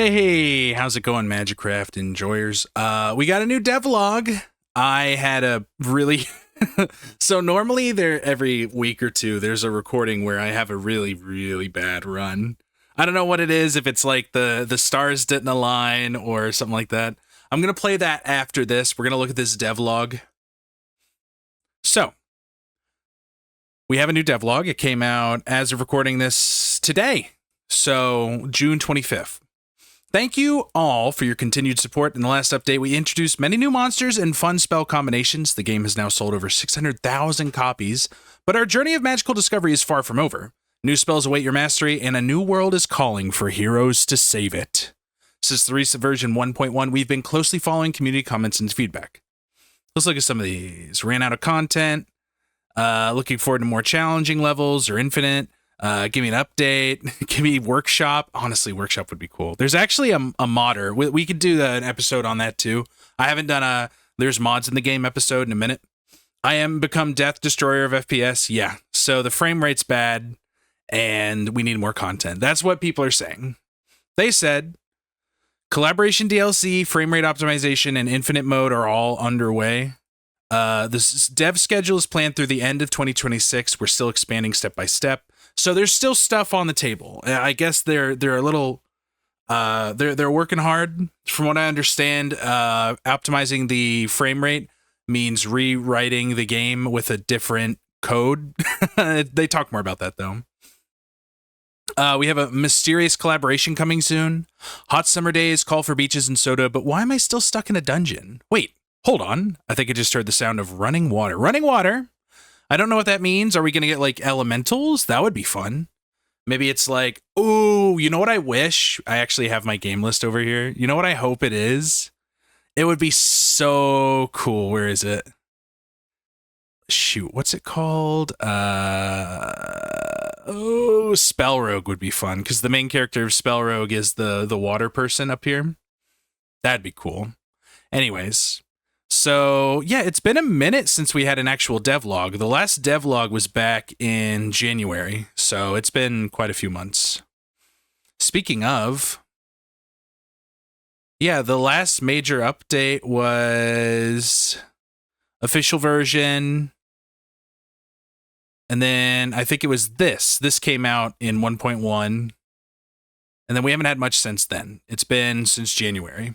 Hey, how's it going, Magicraft enjoyers? We got a new devlog. I had a really so normally there every week or two there's a recording where I have a really bad run. I don't know what it is, if it's like the stars didn't align or something like that. I'm gonna play that after this. We're gonna look at this devlog. So we have a new devlog. It came out as of recording this today. So June 25th. Thank you all for your continued support. In the last update, we introduced many new monsters and fun spell combinations. The game has now sold over 600,000 copies, but our journey of magical discovery is far from over. New spells await your mastery, and a new world is calling for heroes to save it. Since the recent version 1.1, we've been closely following community comments and feedback. Let's look at some of these. Ran out of content. Looking forward to more challenging levels or infinite. Give me an update. Give me workshop. Honestly, workshop would be cool. There's actually a modder. We could do an episode on that too. I haven't done a there's mods in the game episode in a minute. I am become death destroyer of FPS. Yeah. So the frame rate's bad and we need more content. That's what people are saying. They said collaboration DLC, frame rate optimization, and infinite mode are all underway. This dev schedule is planned through the end of 2026. We're still expanding step by step. So there's still stuff on the table. I guess they're a little they're working hard. From what I understand, optimizing the frame rate means rewriting the game with a different code. They talk more about that though. We have a mysterious collaboration coming soon. Hot summer days call for beaches and soda, but why am I still stuck in a dungeon? Wait, hold on. I think I just heard the sound of running water. Running water. I don't know what that means. Are we going to get like elementals? That would be fun. Maybe it's like, oh, you know what I wish? I actually have my game list over here. You know what I hope it is? It would be so cool. Where is it? Shoot, what's it called? Spell Rogue would be fun because the main character of Spell Rogue is the water person up here. That'd be cool. Anyways. So, yeah, it's been a minute since we had an actual devlog. The last devlog was back in January, so it's been quite a few months. Speaking of, yeah, the last major update was official version, and then I think it was this. This came out in 1.1, and then we haven't had much since then. It's been since January.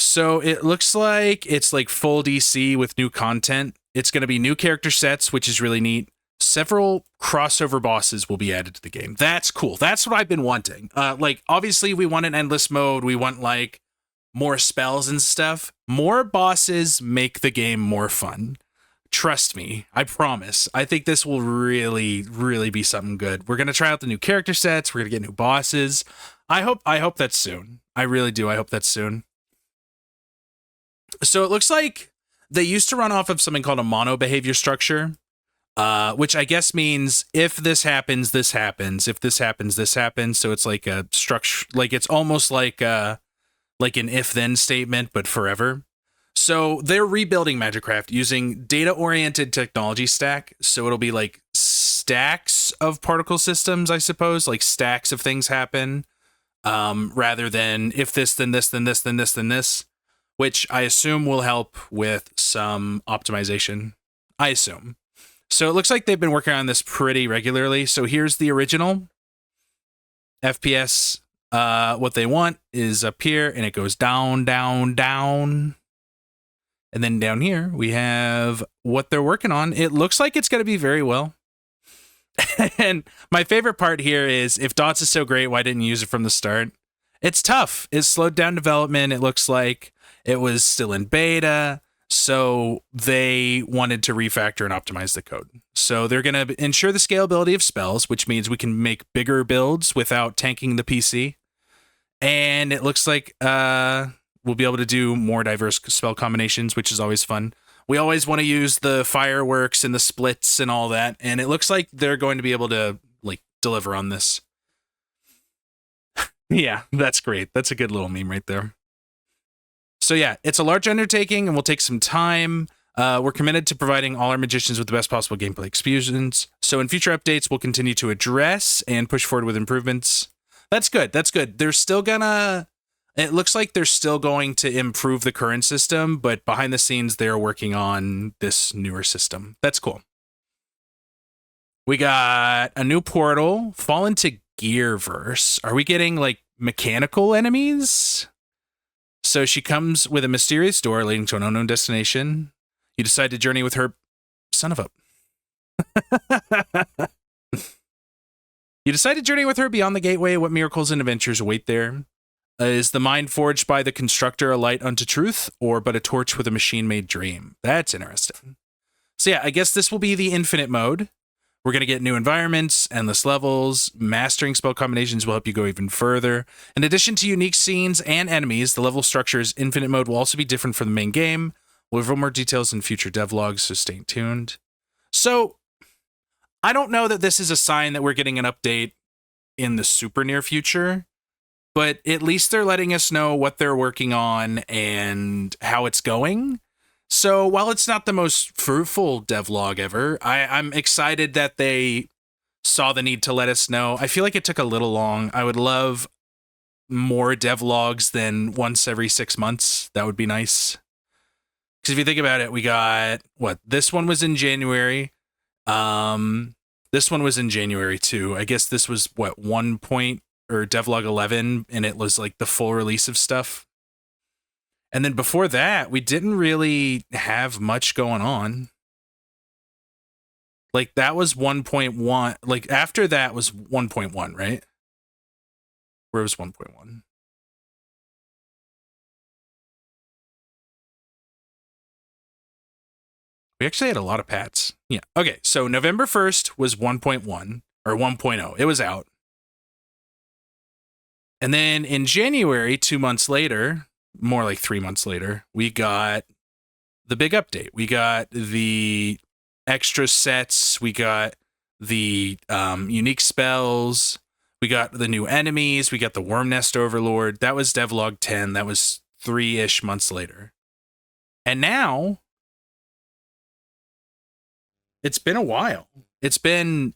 So it looks like it's like full DC with new content. It's going to be new character sets, which is really neat. Several crossover bosses will be added to the game. That's cool. That's what I've been wanting. Like, obviously, we want an endless mode. We want, like, more spells and stuff. More bosses make the game more fun. Trust me. I promise. I think this will really be something good. We're going to try out the new character sets. We're going to get new bosses. I hope that's soon. I really do. I hope that's soon. So it looks like they used to run off of something called a mono behavior structure, which I guess means if this happens, this happens. If this happens, this happens. So it's like a structure, like it's almost like an if-then statement, but forever. So they're rebuilding Magicraft using data-oriented technology stack. So it'll be like stacks of particle systems, I suppose, like stacks of things happen, rather than if this, then this, then this, then this, then this. Which I assume will help with some optimization. I assume. So it looks like they've been working on this pretty regularly. So here's the original FPS. What they want is up here, and it goes down, down, down. And then down here, we have what they're working on. It looks like it's going to be very well. And my favorite part here is, if Dots is so great, why didn't you use it from the start? It's tough. It slowed down development, it looks like. It was still in beta, so they wanted to refactor and optimize the code. So they're going to ensure the scalability of spells, which means we can make bigger builds without tanking the PC. And it looks like we'll be able to do more diverse spell combinations, which is always fun. We always want to use the fireworks and the splits and all that, and it looks like they're going to be able to like deliver on this. Yeah, that's great. That's a good little meme right there. So yeah, it's a large undertaking and will take some time. We're committed to providing all our magicians with the best possible gameplay experience. So in future updates, we'll continue to address and push forward with improvements. That's good. That's good. They're still gonna. It looks like they're still going to improve the current system, but behind the scenes, they're working on this newer system. That's cool. We got a new portal, Fall into Gearverse. Are we getting like mechanical enemies? So she comes with a mysterious door leading to an unknown destination. You decide to journey with her. Son of a. You decide to journey with her beyond the gateway. What miracles and adventures await there? Is the mind forged by the constructor a light unto truth, or but a torch with a machine-made dream? That's interesting. So yeah, I guess this will be the infinite mode. We're going to get new environments, endless levels. Mastering spell combinations will help you go even further. In addition to unique scenes and enemies, the level structure's infinite mode will also be different from the main game. We'll reveal more details in future devlogs, so stay tuned. So, I don't know that this is a sign that we're getting an update in the super near future, but at least they're letting us know what they're working on and how it's going. So while it's not the most fruitful devlog ever, I'm excited that they saw the need to let us know. I feel like it took a little long. I would love more devlogs than once every 6 months. That would be nice. Because if you think about it, we got, what, this one was in January. This one was in January too. I guess this was, what, 1 point or devlog 11, and it was like the full release of stuff. And then before that, we didn't really have much going on. Like, that was 1.1. Like, after that was 1.1, right? Where was 1.1? We actually had a lot of pats. Yeah. Okay, so November 1st was 1.1, or 1.0. It was out. And then in January, 2 months later, more like 3 months later, we got the big update. We got the extra sets. We got the unique spells. We got the new enemies. We got the Worm Nest Overlord. That was devlog 10. That was 3-ish months later. And now, it's been a while. It's been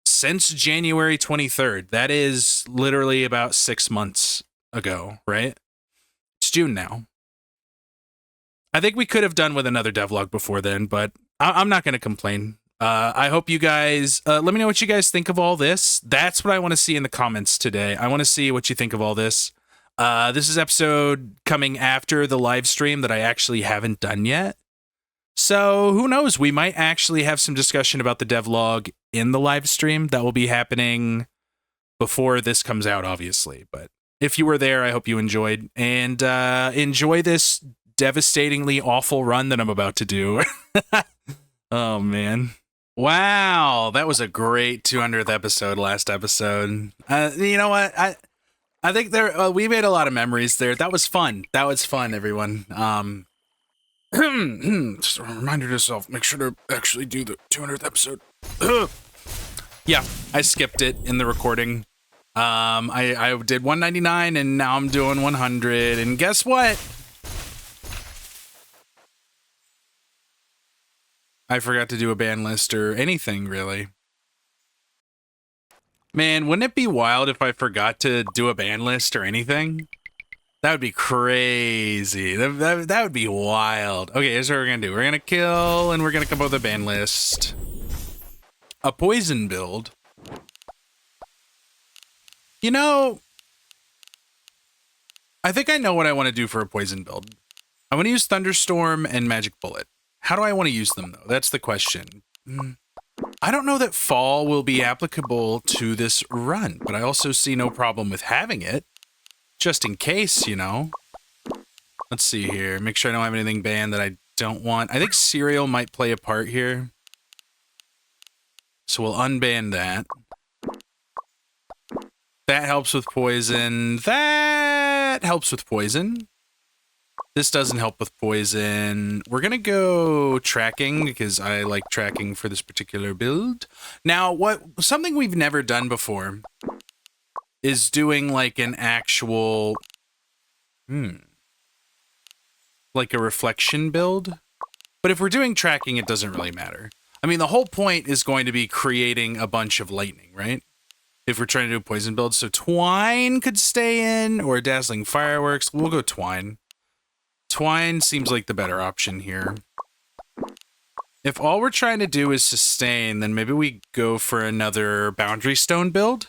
since January 23rd. That is literally about 6 months ago, right? It's June now. I think we could have done with another devlog before then, but I'm not going to complain. I hope you guys, let me know what you guys think of all this. That's what I want to see in the comments today. I want to see what you think of all this. This is episode coming after the live stream that I actually haven't done yet. So who knows? We might actually have some discussion about the devlog in the live stream. That will be happening before this comes out, obviously. But if you were there, I hope you enjoyed. And enjoy this devastatingly awful run that I'm about to do. Oh, man. Wow, that was a great 200th episode last episode. You know what? I think there we made a lot of memories there. That was fun. That was fun, everyone. Just a reminder to yourself, make sure to actually do the 200th episode. Yeah, I skipped it in the recording. I did 199 and now I'm doing 100. And guess what? I forgot to do a ban list or anything, really. Man, wouldn't it be wild if I forgot to do a ban list or anything? That would be crazy. That would be wild. Okay, here's what we're going to do. We're going to kill, and we're going to come up with a ban list. A poison build. You know, I think I know what I want to do for a poison build. I want to use Thunderstorm and Magic Bullet. How do I want to use them, though? That's the question. I don't know that Fall will be applicable to this run, but I also see no problem with having it. Just in case, you know. Let's see here. Make sure I don't have anything banned that I don't want. I think Cereal might play a part here. So we'll unban that. That helps with poison. That helps with poison. This doesn't help with poison. We're going to go tracking because I like tracking for this particular build. Now, something we've never done before is doing like an actual, like a reflection build. But if we're doing tracking, it doesn't really matter. I mean, the whole point is going to be creating a bunch of lightning, right? if we're trying to do a poison build. So Twine could stay in, or Dazzling Fireworks. We'll go Twine. Twine seems like the better option here. If all we're trying to do is sustain, then maybe we go for another Boundary Stone build.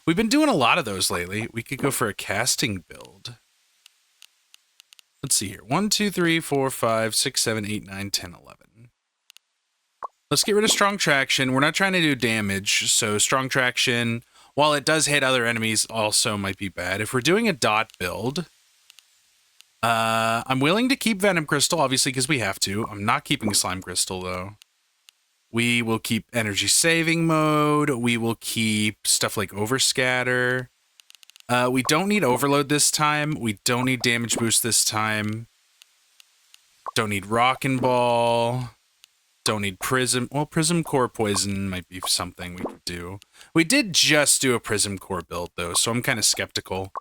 We've been doing a lot of those lately. We could go for a casting build. Let's see here. 1, 2, 3, 4, 5, 6, 7, 8, 9, 10, 11. Let's get rid of Strong Traction. We're not trying to do damage, so Strong Traction, while it does hit other enemies, also might be bad. If we're doing a dot build, I'm willing to keep Venom Crystal, obviously, because we have to. I'm not keeping Slime Crystal, though. We will keep Energy Saving Mode. We will keep stuff like Overscatter. We don't need Overload this time. We don't need Damage Boost this time. Don't need Rockin' Ball. Don't need Prism. Well, Prism Core Poison might be something we could do. We did just do a Prism Core build, though, so I'm kind of skeptical.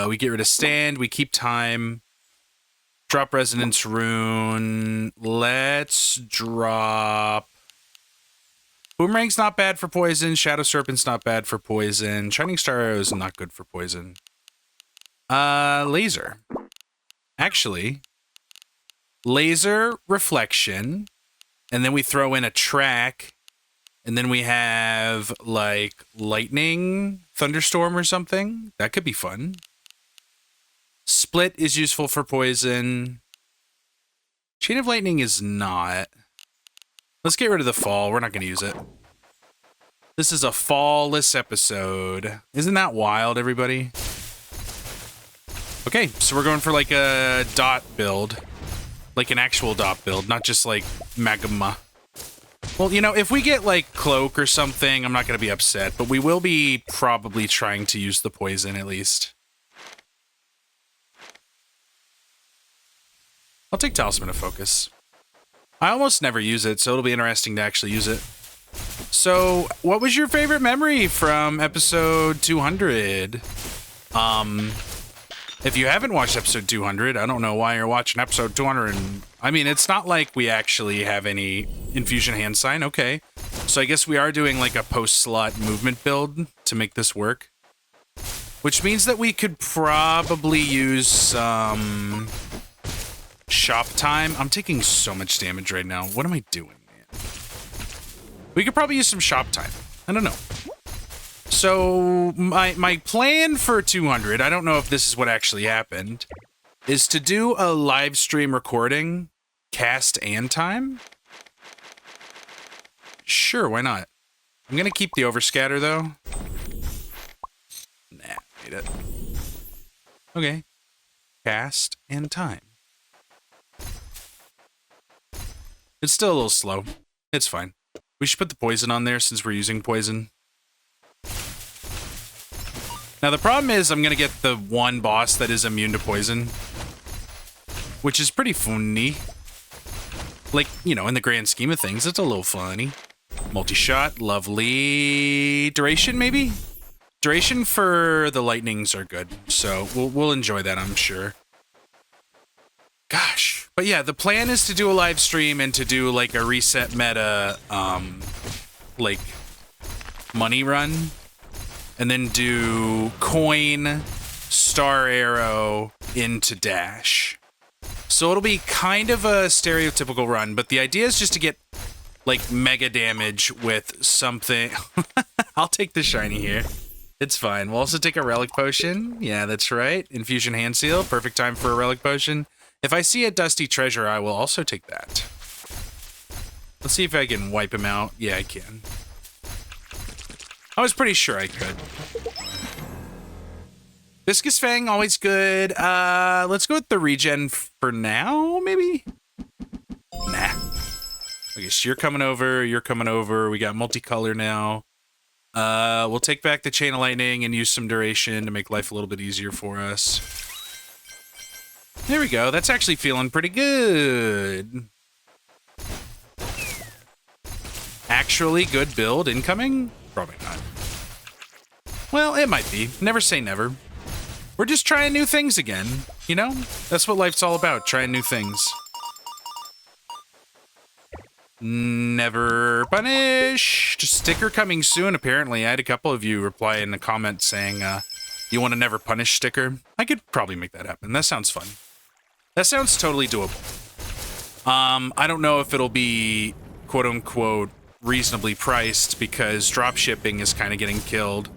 We get rid of Stand. We keep Time. Drop Resonance Rune. Let's drop... Boomerang's not bad for poison. Shadow Serpent's not bad for poison. Shining Star Arrow is not good for poison. Laser. Actually, Laser, Reflection, and then we throw in a track, and then we have, like, Lightning, Thunderstorm or something. That could be fun. Split is useful for poison. Chain of Lightning is not. Let's get rid of the fall. We're not going to use it. This is a fall-less episode. Isn't that wild, everybody? Okay, so we're going for like a dot build. Like an actual dot build, not just like magma. Well, you know, if we get like Cloak or something, I'm not going to be upset. But we will be probably trying to use the poison at least. I'll take Talisman of Focus. I almost never use it, so it'll be interesting to actually use it. So, what was your favorite memory from episode 200? If you haven't watched episode 200, I don't know why you're watching episode 200. I mean, it's not like we actually have any infusion hand sign. Okay. So I guess we are doing like a post-slot movement build to make this work. Which means that we could probably use some... shop time. I'm taking so much damage right now. What am I doing, man? We could probably use some shop time. I don't know. So my plan for 200, I don't know if this is what actually happened, is to do a live stream recording, cast and time. Sure, why not? I'm gonna keep the Overscatter though. Nah, hate it. Okay. Cast and time. It's still a little slow. It's fine. We should put the poison on there since we're using poison. Now the problem is I'm going to get the one boss that is immune to poison. Which is pretty funny. Like, you know, in the grand scheme of things, it's a little funny. Multi-shot, lovely. Duration, maybe? Duration for the lightnings are good. So we'll enjoy that, I'm sure. Gosh. But yeah, the plan is to do a live stream and to do like a reset meta, like money run, and then do coin, star arrow into dash. So it'll be kind of a stereotypical run, but the idea is just to get like mega damage with something. I'll take the shiny here. It's fine. We'll also take a relic potion. Yeah, that's right. Infusion hand seal. Perfect time for a relic potion. If I see a dusty treasure, I will also take that. Let's see if I can wipe him out. Yeah, I can. I was pretty sure I could. Viscous Fang, always good. Let's go with the regen for now, maybe? Nah. Okay, so you're coming over, you're coming over. We got multicolor now. We'll take back the Chain of Lightning and use some duration to make life a little bit easier for us. There we go. That's actually feeling pretty good. Actually good build incoming? Probably not. Well, it might be. Never say never. We're just trying new things again, you know? That's what life's all about, trying new things. Never punish. Just sticker coming soon, apparently. I had a couple of you reply in the comments saying, you want a never punish sticker? I could probably make that happen. That sounds fun. That sounds totally doable. I don't know if it'll be quote-unquote reasonably priced because drop shipping is kind of getting killed.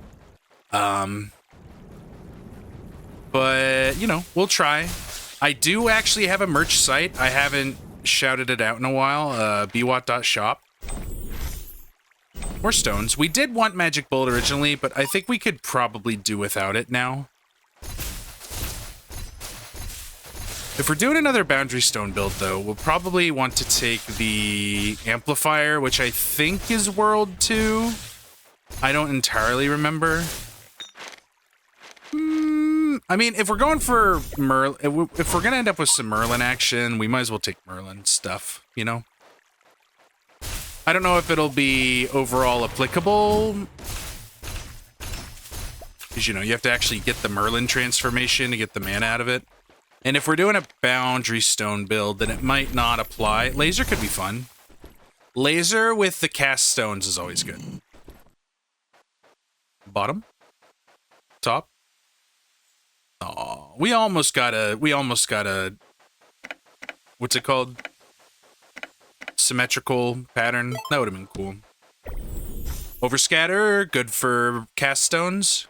But, you know, we'll try. I do actually have a merch site. I haven't shouted it out in a while. bwhatsonn.shop. More stones. We did want Magic Bullet originally, but I think we could probably do without it now. If we're doing another Boundary Stone build, though, we'll probably want to take the Amplifier, which I think is World 2. I don't entirely remember. I mean, if we're going for Merlin, if we're going to end up with some Merlin action, we might as well take Merlin stuff, you know? I don't know if it'll be overall applicable. Because, you know, you have to actually get the Merlin transformation to get the mana out of it. And if we're doing a Boundary Stone build, then it might not apply. Laser could be fun. Laser with the cast stones is always good. Bottom? Top? Oh, we almost got a, what's it called? Symmetrical pattern. That would have been cool. Overscatter, good for cast stones.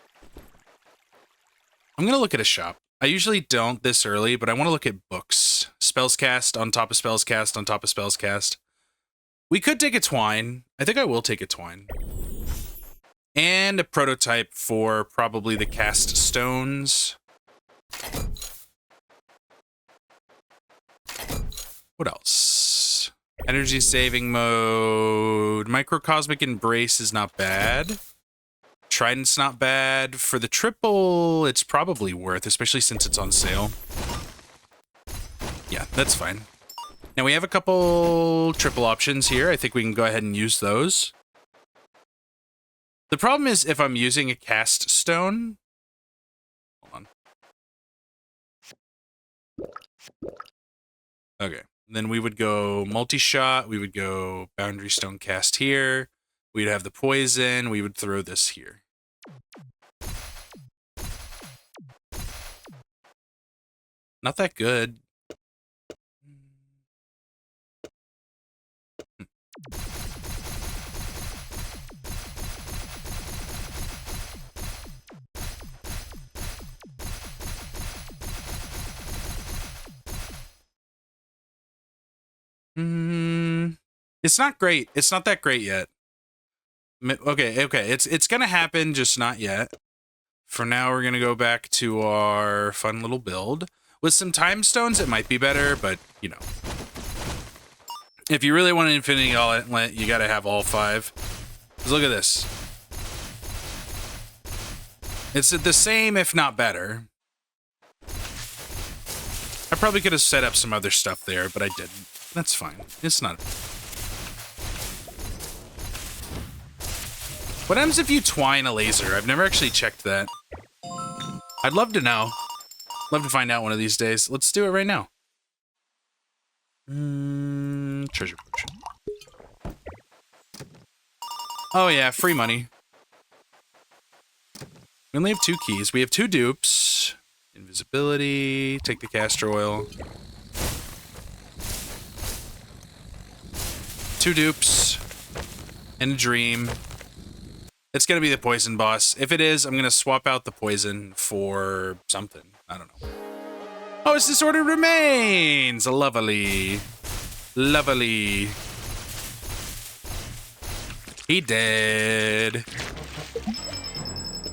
I'm going to look at a shop. I usually don't this early, but I want to look at books. Spells cast on top of spells cast on top of spells cast. We could take a twine. I think I will take a twine. And a prototype for probably the cast stones. What else? Energy saving mode. Microcosmic Embrace is not bad. Trident's not bad. For the triple, it's probably worth, especially since it's on sale. Yeah, that's fine. Now we have a couple triple options here. I think we can go ahead and use those. The problem is if I'm using a cast stone... Hold on. Okay. Then we would go multi-shot. We would go Boundary Stone cast here. We'd have the poison. We would throw this here. Not that good. It's not great. It's not that great yet. Okay. It's gonna happen, just not yet. For now, we're gonna go back to our fun little build. With some time stones, it might be better, but, you know. If you really want an Infinity Gauntlet, you gotta have all 5. Because look at this. It's the same, if not better. I probably could have set up some other stuff there, but I didn't. That's fine. It's not... What happens if you twine a laser? I've never actually checked that. I'd love to know. Love to find out one of these days. Let's do it right now. Treasure potion. Oh yeah, free money. We only have 2 keys. We have 2 dupes. Invisibility. Take the castor oil. 2 dupes. And a dream. It's going to be the poison boss. If it is, I'm going to swap out the poison for something. I don't know. Oh, it's Disordered Remains! Lovely. Lovely. He dead.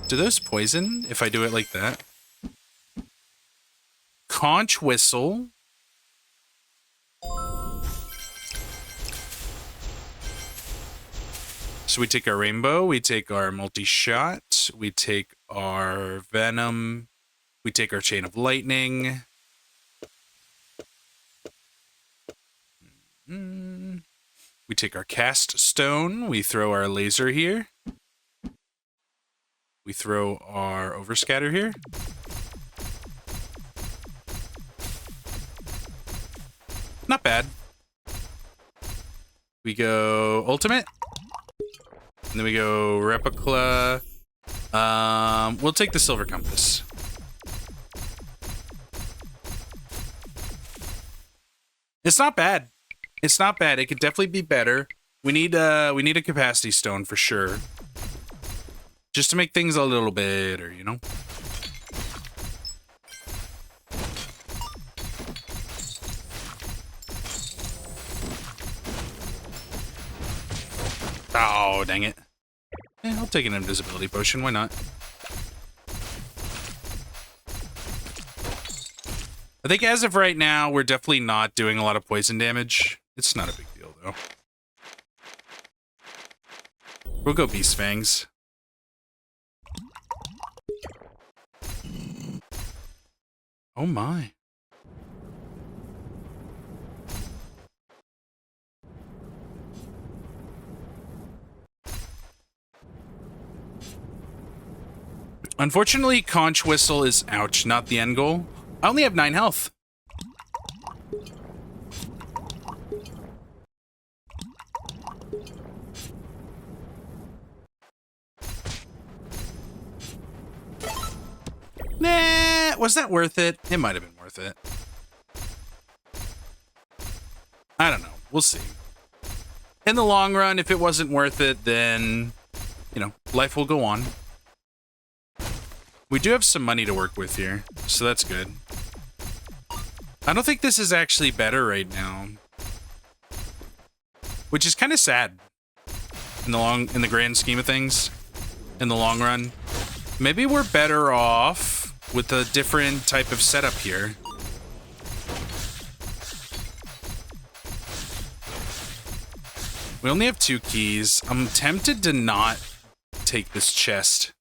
Do those poison if I do it like that? Conch Whistle. So we take our rainbow, we take our multi-shot, we take our venom, we take our chain of lightning. We take our cast stone, we throw our laser here. We throw our overscatter here. Not bad. We go ultimate. And then we go replica. We'll take the silver compass. It's not bad. It's not bad. It could definitely be better. We need a capacity stone for sure. Just to make things a little better, you know? Oh, dang it. Yeah, I'll take an invisibility potion. Why not? I think as of right now, we're definitely not doing a lot of poison damage. It's not a big deal, though. We'll go Beast Fangs. Oh my. Unfortunately, Conch Whistle is, ouch, not the end goal. I only have 9 health. Nah, was that worth it? It might have been worth it. I don't know. We'll see. In the long run, if it wasn't worth it, then, you know, life will go on. We do have some money to work with here, so that's good. I don't think this is actually better right now. Which is kind of sad. In the grand scheme of things. In the long run. Maybe we're better off with a different type of setup here. We only have 2 keys. I'm tempted to not take this chest.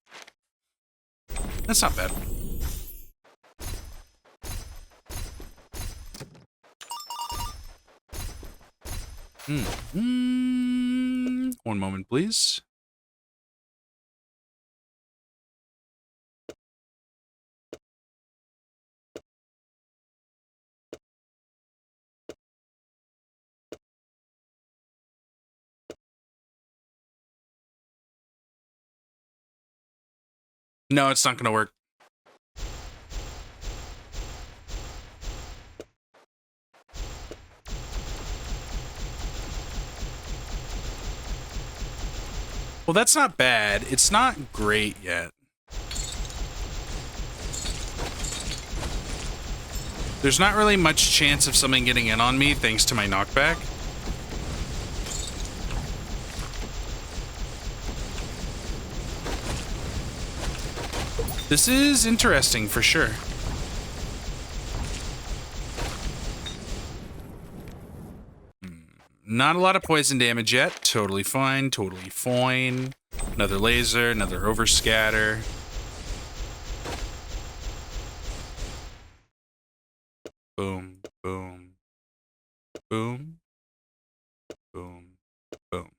That's not bad. One moment, please. No, it's not going to work. Well, that's not bad. It's not great yet. There's not really much chance of something getting in on me thanks to my knockback. This is interesting for sure. Not a lot of poison damage yet. Totally fine. Totally fine. Another laser. Another overscatter. Boom. Boom. Boom. Boom. Boom.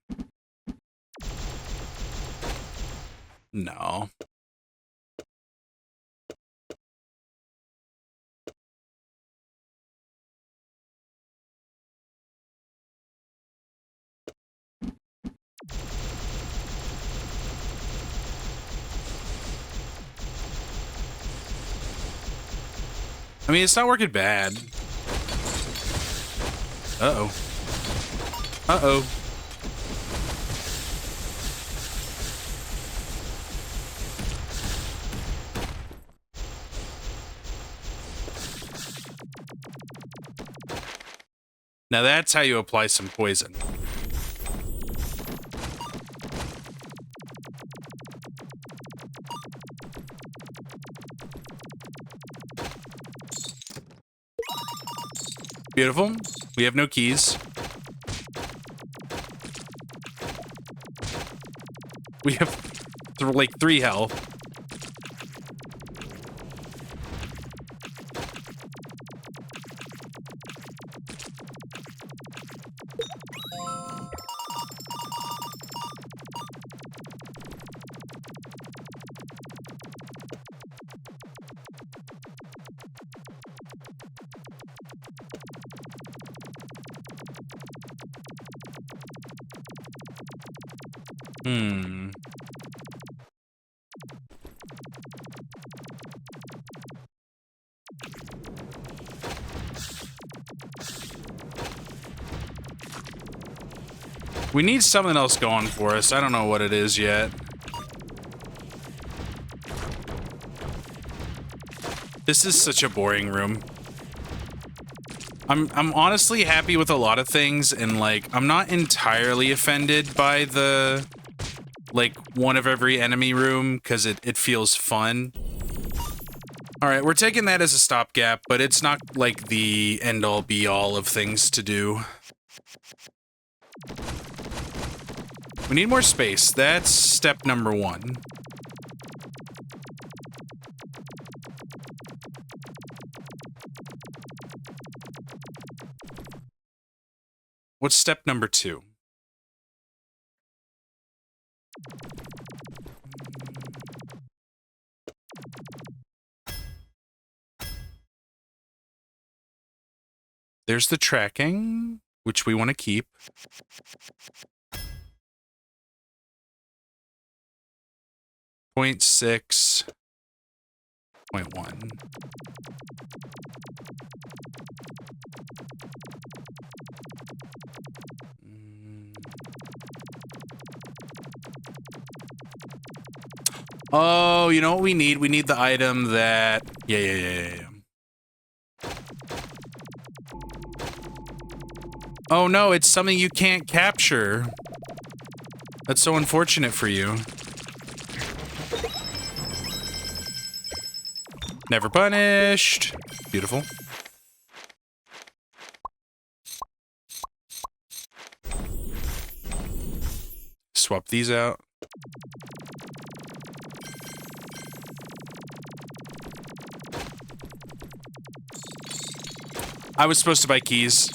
No. I mean, it's not working bad. Uh-oh. Uh-oh. Now that's how you apply some poison. Beautiful. We have no keys. We have like 3 health. Hmm. We need something else going for us. I don't know what it is yet. This is such a boring room. I'm honestly happy with a lot of things, and like I'm not entirely offended by the like one of every enemy room because it feels fun. All right, we're taking that as a stopgap, but it's not like the end all be all of things to do. We need more space. That's step number 1. What's step number 2? There's the tracking, which we want to keep. Point 6. 0.1. Oh, you know what we need? We need the item that... Yeah. Oh no, it's something you can't capture. That's so unfortunate for you. Never punished. Beautiful. Swap these out. I was supposed to buy keys.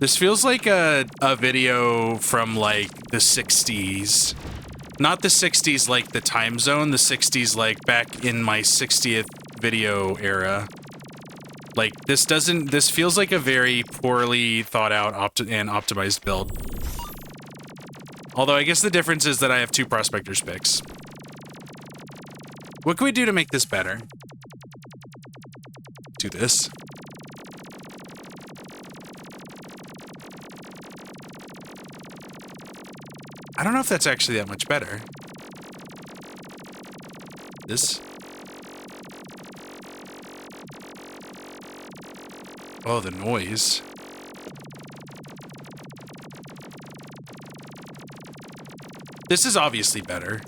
This feels like a video from, like, the 60s. Not the 60s like the time zone, the 60s like back in my 60th video era. Like, this feels like a very poorly thought out and optimized build. Although I guess the difference is that I have 2 Prospector's picks. What can we do to make this better? Do this. I don't know if that's actually that much better. This. Oh, the noise. This is obviously better.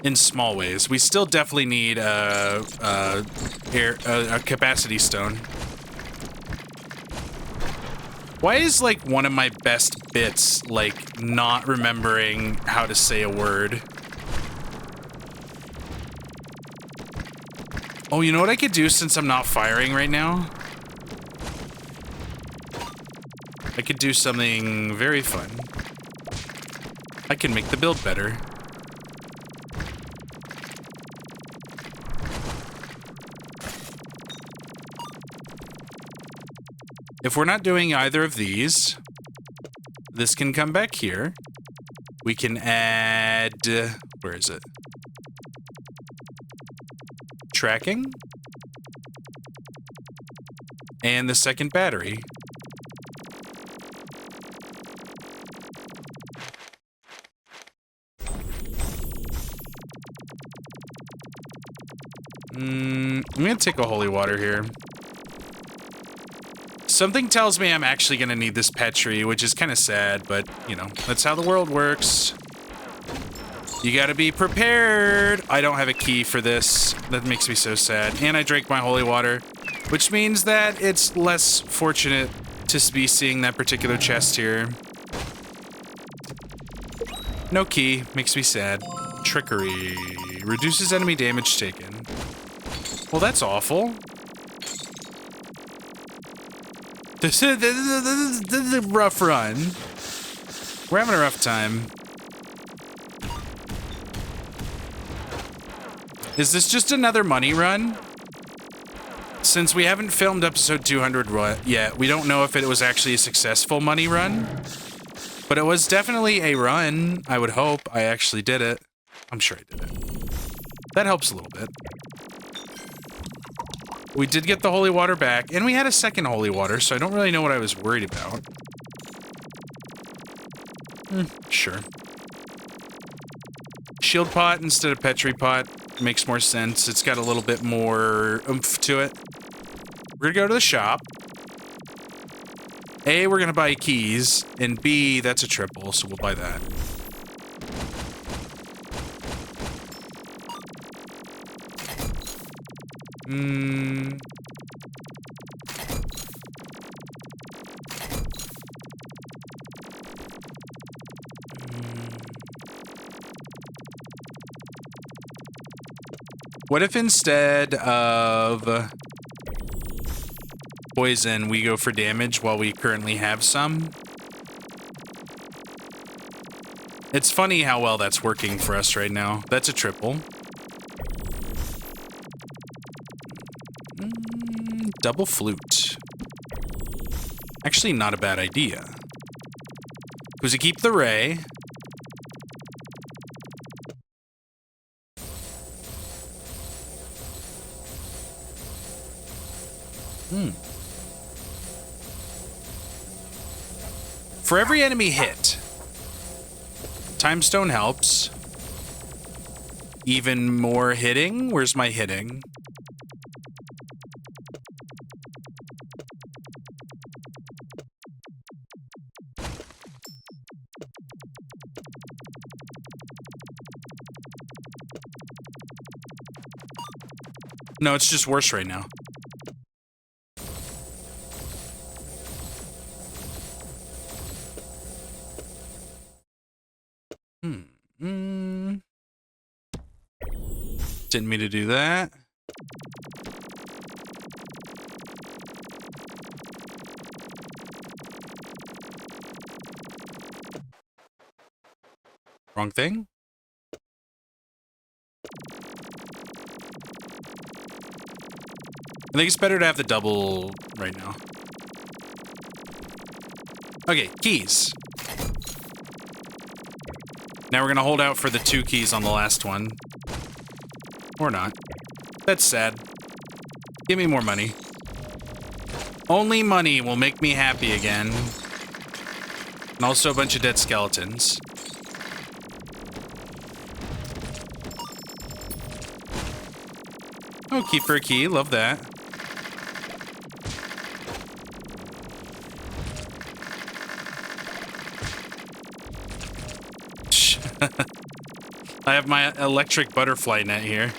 In small ways. We still definitely need a capacity stone. Why is, like, one of my best bits, like, not remembering how to say a word? Oh, you know what I could do since I'm not firing right now? I could do something very fun. I can make the build better. If we're not doing either of these, this can come back here. We can add... where is it? Tracking. And the second battery. I'm gonna take a holy water here. Something tells me I'm actually gonna need this Petri, which is kind of sad, but, you know, that's how the world works. You gotta be prepared. I don't have a key for this. That makes me so sad. And I drank my holy water, which means that it's less fortunate to be seeing that particular chest here. No key. Makes me sad. Trickery. Reduces enemy damage taken. Well, that's awful. This is a rough run. We're having a rough time. Is this just another money run? Since we haven't filmed episode 200 yet, we don't know if it was actually a successful money run. But it was definitely a run, I would hope. I actually did it. I'm sure I did it. That helps a little bit. We did get the holy water back, and we had a second holy water, so I don't really know what I was worried about. Sure. Shield pot instead of Petri pot makes more sense. It's got a little bit more oomph to it. We're gonna go to the shop. A, we're gonna buy keys, and B, that's a triple, so we'll buy that. What if instead of poison, we go for damage while we currently have some? It's funny how well that's working for us right now. That's a triple. Double flute. Actually, not a bad idea. Because we keep the ray. For every enemy hit, Time Stone helps. Even more hitting? Where's my hitting? No, it's just worse right now. Didn't mean to do that. Wrong thing? I think it's better to have the double right now. Okay, keys. Now we're gonna hold out for the 2 keys on the last one. Or not. That's sad. Give me more money. Only money will make me happy again. And also a bunch of dead skeletons. Oh, key for a key. Love that. I have my electric butterfly net here.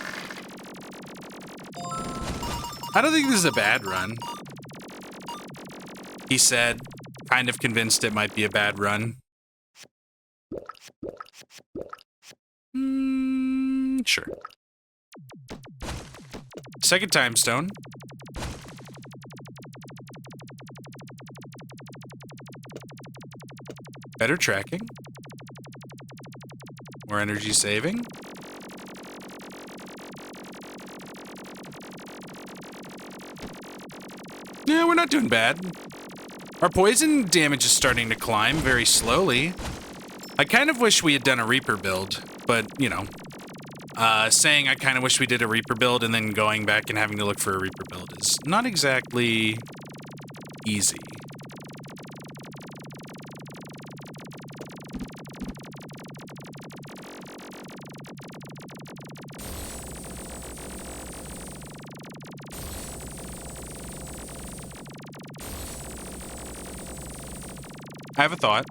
I don't think this is a bad run. He said, kind of convinced it might be a bad run. Sure. Second time stone. Better tracking. More energy saving. Yeah, we're not doing bad. Our poison damage is starting to climb very slowly. I kind of wish we had done a Reaper build, but, you know, saying I kind of wish we did a Reaper build and then going back and having to look for a Reaper build is not exactly easy. I have a thought.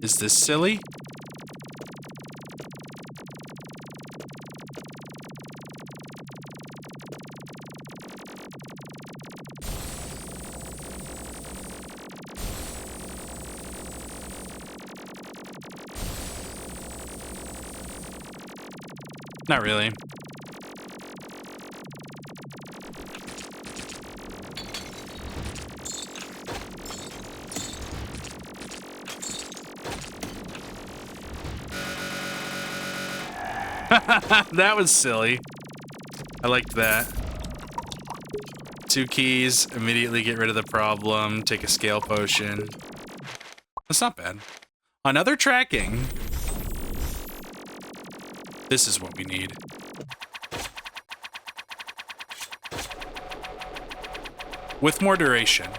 Is this silly? Not really. That was silly. I liked that. 2 keys, immediately get rid of the problem, take a scale potion. That's not bad. Another tracking. This is what we need. With more duration.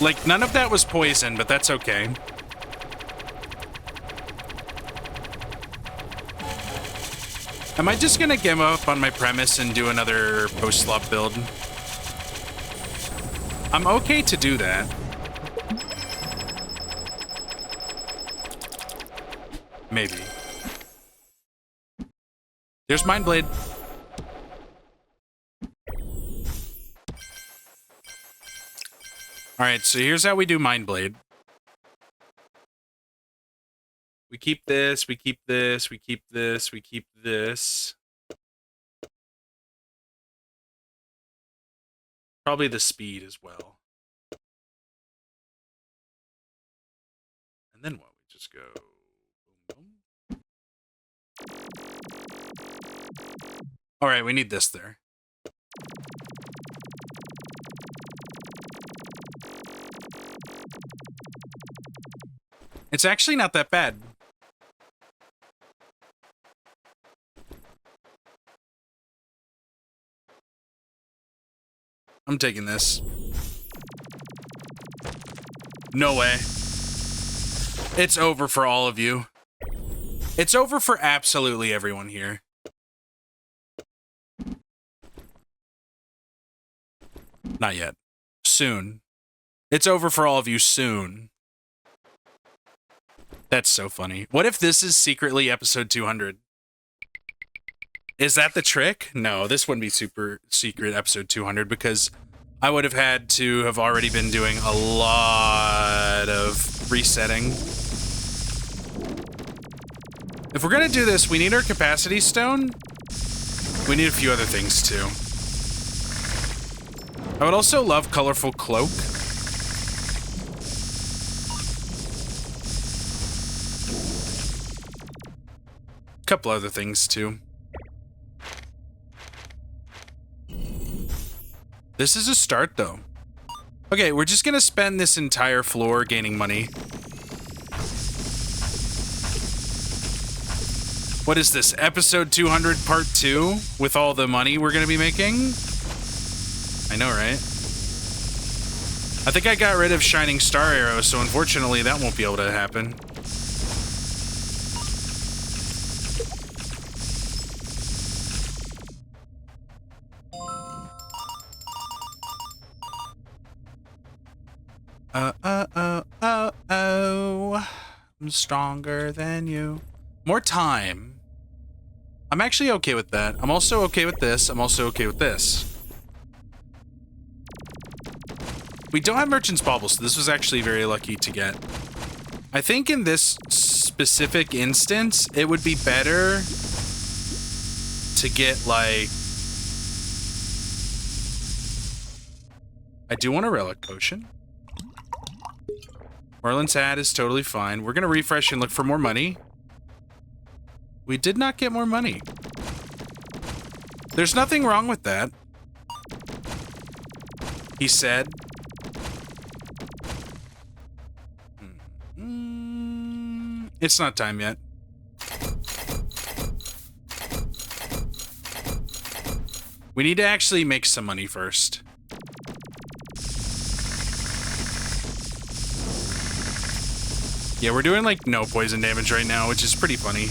Like, none of that was poison, but that's okay. Am I just gonna give up on my premise and do another post-slop build? I'm okay to do that. Maybe. There's Mind Blade. Alright, so here's how we do Mind Blade. We keep this, we keep this, we keep this, we keep this. Probably the speed as well. And then what? We just go boom, boom. Alright, we need this there. It's actually not that bad. I'm taking this. No way. It's over for all of you. It's over for absolutely everyone here. Not yet. Soon. It's over for all of you soon. That's so funny. What if this is secretly episode 200? Is that the trick? No, this wouldn't be super secret episode 200 because I would have had to have already been doing a lot of resetting. If we're gonna do this, we need our capacity stone. We need a few other things too. I would also love colorful cloak. Couple other things too. This is a start though. Okay, we're just gonna spend this entire floor gaining money. What is this? Episode 200 part 2 with all the money we're gonna be making? I know, right? I think I got rid of Shining Star Arrow, so unfortunately that won't be able to happen. I'm stronger than you. More time. I'm actually okay with that. I'm also okay with this. I'm also okay with this. We don't have Merchant's Bauble, so this was actually very lucky to get. I think in this specific instance, it would be better to get, like... I do want a Relic Potion. Merlin's hat is totally fine. We're gonna refresh and look for more money. We did not get more money. There's nothing wrong with that. He said. It's not time yet. We need to actually make some money first. Yeah, we're doing like no poison damage right now, which is pretty funny.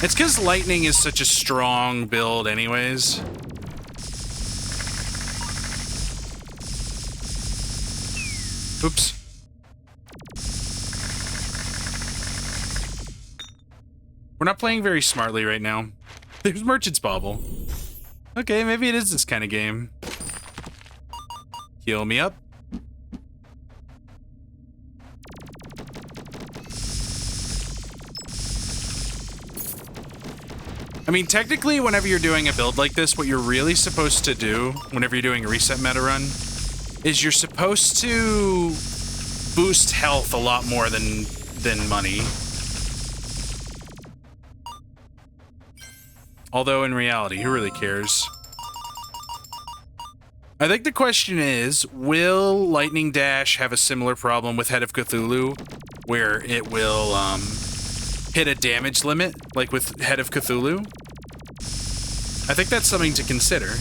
It's because lightning is such a strong build anyways. Oops. We're not playing very smartly right now. There's Merchant's Bauble. Okay, maybe it is this kind of game. Heal me up. I mean, technically, whenever you're doing a build like this, what you're really supposed to do, whenever you're doing a reset meta run, is you're supposed to boost health a lot more than money. Although, in reality, who really cares? I think the question is, will Lightning Dash have a similar problem with Head of Cthulhu, where it will, hit a damage limit, like with Head of Cthulhu? I think that's something to consider.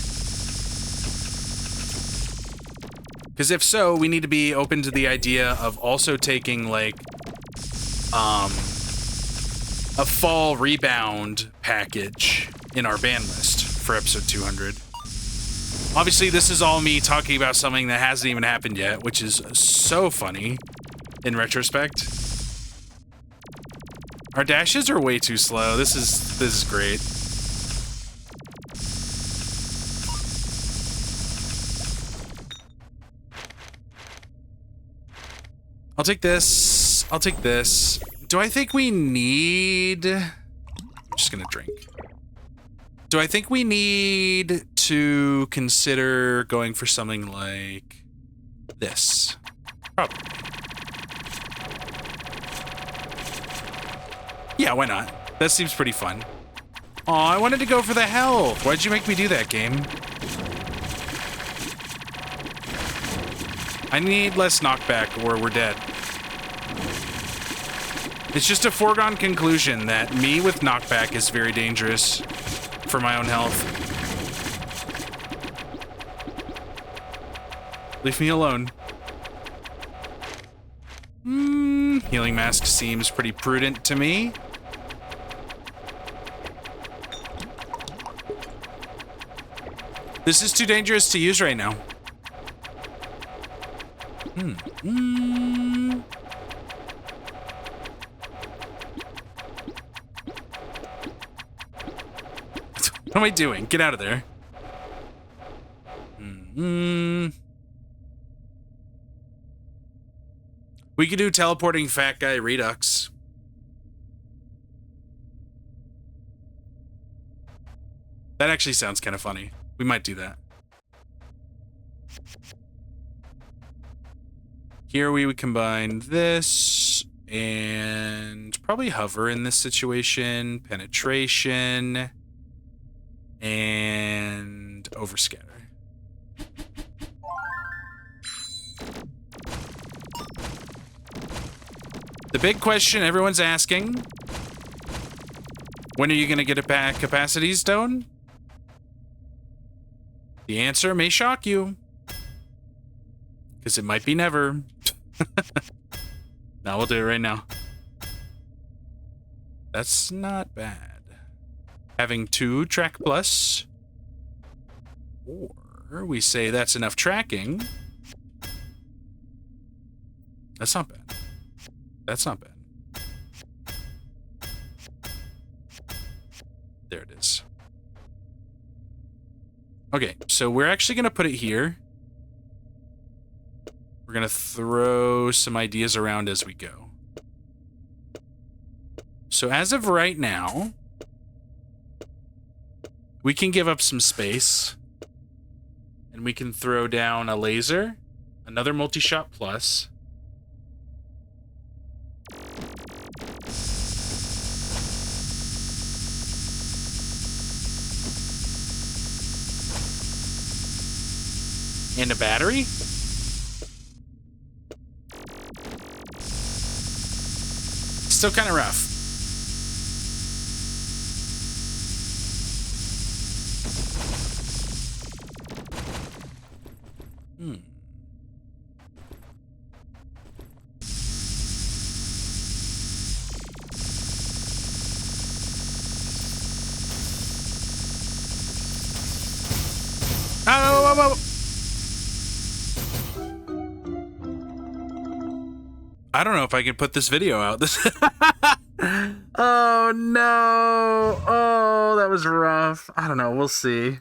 Because if so, we need to be open to the idea of also taking, like, a fall rebound package in our ban list for episode 200. Obviously, this is all me talking about something that hasn't even happened yet, which is so funny in retrospect. Our dashes are way too slow. This is great. I'll take this. I'll take this. Do I think we need... I'm just gonna drink. Do I think we need to consider going for something like this? Probably. Yeah, why not? That seems pretty fun. Aw, I wanted to go for the health. Why'd you make me do that, game? I need less knockback or we're dead. It's just a foregone conclusion that me with knockback is very dangerous for my own health. Leave me alone. Healing mask seems pretty prudent to me. This is too dangerous to use right now. What am I doing? Get out of there. We could do teleporting fat guy redux. That actually sounds kind of funny. We might do that. Here we would combine this and probably hover in this situation, penetration, and overscatter. The big question everyone's asking, when are you going to get a capacity stone? The answer may shock you, because it might be never. Now we'll do it right now. That's not bad. Having 2 track plus, or we say that's enough tracking. That's not bad. That's not bad. There it is. Okay, so we're actually going to put it here. We're going to throw some ideas around as we go. So as of right now, we can give up some space. And we can throw down a laser, another multi-shot plus. And a battery? Still kind of rough. Oh. I don't know if I can put this video out. Oh no. Oh, that was rough. I don't know. We'll see.